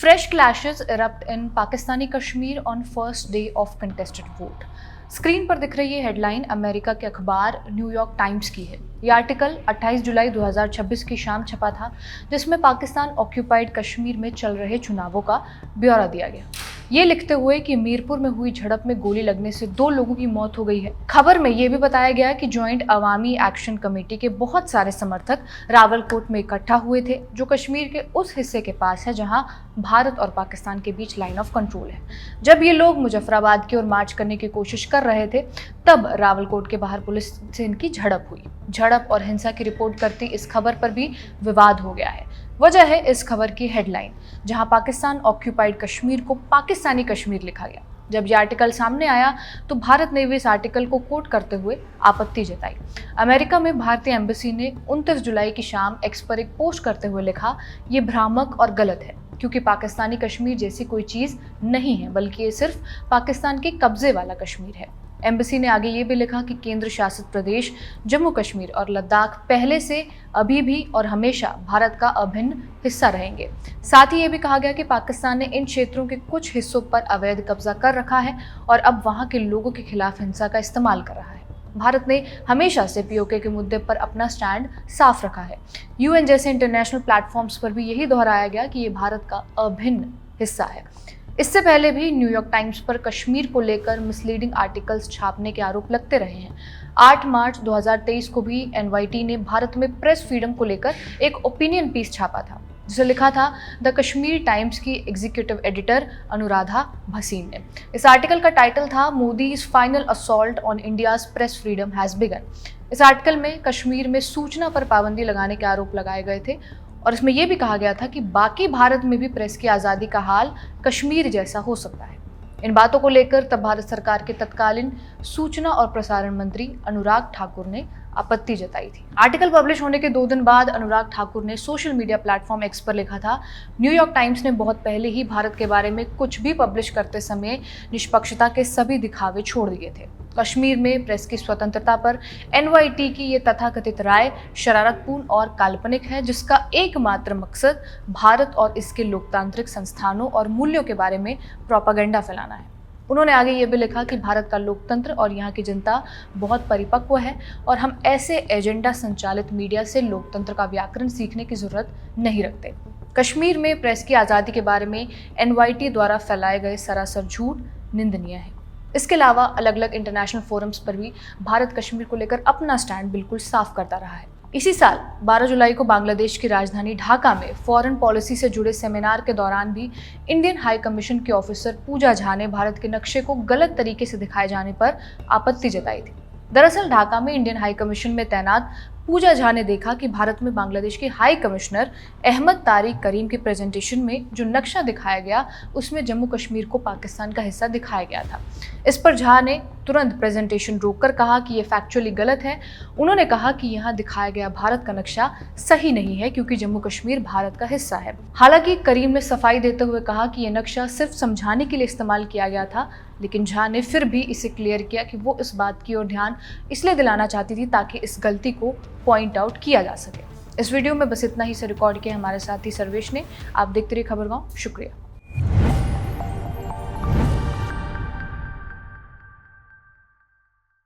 Fresh clashes erupt in Pakistani Kashmir on first day of contested vote. Screen पर दिख रही ये headline America के अखबार न्यूयॉर्क टाइम्स की है। ये आर्टिकल 28 जुलाई 2026 की शाम छपा था, जिसमें पाकिस्तान ऑक्यूपाइड कश्मीर में चल रहे चुनावों का ब्यौरा दिया गया। ये लिखते हुए कि मीरपुर में हुई झड़प में गोली लगने से 2 लोगों की मौत हो गई है। खबर में ये भी बताया गया कि ज्वाइंट अवामी एक्शन कमेटी के बहुत सारे समर्थक रावलकोट में इकट्ठा हुए थे, जो कश्मीर के उस हिस्से के पास है जहां भारत और पाकिस्तान के बीच लाइन ऑफ कंट्रोल है। जब ये लोग मुजफ्फराबाद की ओर मार्च करने की कोशिश कर रहे थे, तब रावलकोट के बाहर पुलिस से इनकी झड़प हुई। झड़प और हिंसा की रिपोर्ट करती इस खबर पर भी विवाद हो गया है। वजह है इस खबर की हेडलाइन, जहां पाकिस्तान ऑक्यूपाइड कश्मीर को पाकिस्तानी कश्मीर लिखा गया। जब यह आर्टिकल सामने आया तो भारत ने भी इस आर्टिकल को कोट करते हुए आपत्ति जताई। अमेरिका में भारतीय एम्बेसी ने 29 जुलाई की शाम एक्स पर एक पोस्ट करते हुए लिखा, ये भ्रामक और गलत है, क्योंकि पाकिस्तानी कश्मीर जैसी कोई चीज़ नहीं है, बल्कि ये सिर्फ पाकिस्तान के कब्जे वाला कश्मीर है। एम्बेसी ने आगे ये भी लिखा कि केंद्र शासित प्रदेश जम्मू कश्मीर और लद्दाख पहले से, अभी भी और हमेशा भारत का अभिन्न हिस्सा रहेंगे। साथ ही ये भी कहा गया कि पाकिस्तान ने इन क्षेत्रों के कुछ हिस्सों पर अवैध कब्जा कर रखा है और अब वहाँ के लोगों के खिलाफ हिंसा का इस्तेमाल कर रहा है। भारत ने हमेशा से पीओके के मुद्दे पर अपना स्टैंड साफ रखा है। यूएन जैसे इंटरनेशनल प्लेटफॉर्म्स पर भी यही दोहराया गया कि ये भारत का अभिन्न हिस्सा है। इससे पहले भी न्यूयॉर्क टाइम्स पर कश्मीर को लेकर मिसलीडिंग आर्टिकल्स छापने के आरोप लगते रहे हैं। 8 मार्च 2023 को भी एनवाईटी ने भारत में प्रेस फ्रीडम को लेकर एक ओपिनियन पीस छापा था, जिसे लिखा था द कश्मीर टाइम्स की एग्जीक्यूटिव एडिटर अनुराधा भसीन ने। इस आर्टिकल का टाइटल था Modi's final assault on India's press freedom has begin. इस आर्टिकल में कश्मीर में सूचना पर पाबंदी लगाने के आरोप लगाए गए थे और इसमें यह भी कहा गया था कि बाकी भारत में भी प्रेस की आज़ादी का हाल कश्मीर जैसा हो सकता है। इन बातों को लेकर तब भारत सरकार के तत्कालीन सूचना और प्रसारण मंत्री अनुराग ठाकुर ने आपत्ति जताई थी। आर्टिकल पब्लिश होने के 2 दिन बाद अनुराग ठाकुर ने सोशल मीडिया प्लेटफॉर्म एक्स पर लिखा था, न्यूयॉर्क टाइम्स ने बहुत पहले ही भारत के बारे में कुछ भी पब्लिश करते समय निष्पक्षता के सभी दिखावे छोड़ दिए थे। कश्मीर में प्रेस की स्वतंत्रता पर एनवाईटी की ये तथाकथित राय शरारतपूर्ण और काल्पनिक है, जिसका एकमात्र मकसद भारत और इसके लोकतांत्रिक संस्थानों और मूल्यों के बारे में प्रोपेगेंडा फैलाना है। उन्होंने आगे ये भी लिखा कि भारत का लोकतंत्र और यहाँ की जनता बहुत परिपक्व है और हम ऐसे एजेंडा संचालित मीडिया से लोकतंत्र का व्याकरण सीखने की जरूरत नहीं रखते। कश्मीर में प्रेस की आज़ादी के बारे में एनवाईटी द्वारा फैलाए गए सरासर झूठ निंदनीय है। इसके अलावा अलग अलग इंटरनेशनल फोरम्स पर भी भारत कश्मीर को लेकर अपना स्टैंड बिल्कुल साफ करता रहा है। इसी साल 12 जुलाई को बांग्लादेश की राजधानी ढाका में फॉरेन पॉलिसी से जुड़े सेमिनार के दौरान भी इंडियन हाई कमीशन के ऑफिसर पूजा झा ने भारत के नक्शे को गलत तरीके से दिखाए जाने पर आपत्ति जताई थी। दरअसल ढाका में इंडियन हाई कमीशन में तैनात पूजा झा ने देखा कि भारत में बांग्लादेश के हाई कमिश्नर अहमद तारिक करीम की प्रेजेंटेशन में जो नक्शा दिखाया गया, उसमें जम्मू कश्मीर को पाकिस्तान का हिस्सा दिखाया गया था। इस पर झा ने तुरंत प्रेजेंटेशन रोककर कहा कि ये फैक्चुअली गलत है। उन्होंने कहा कि यहाँ दिखाया गया भारत का नक्शा सही नहीं है, क्योंकि जम्मू कश्मीर भारत का हिस्सा है। हालांकि करीम ने सफाई देते हुए कहा कि ये नक्शा सिर्फ समझाने के लिए इस्तेमाल किया गया था, लेकिन झा ने फिर भी इसे क्लियर किया कि वो इस बात की ओर ध्यान इसलिए दिलाना चाहती थी ताकि इस गलती को पॉइंट आउट किया जा सके। इस वीडियो में बस इतना ही से रिकॉर्ड किया हमारे साथी सर्वेश ने। आप देखते रहिए खबरगांव। शुक्रिया।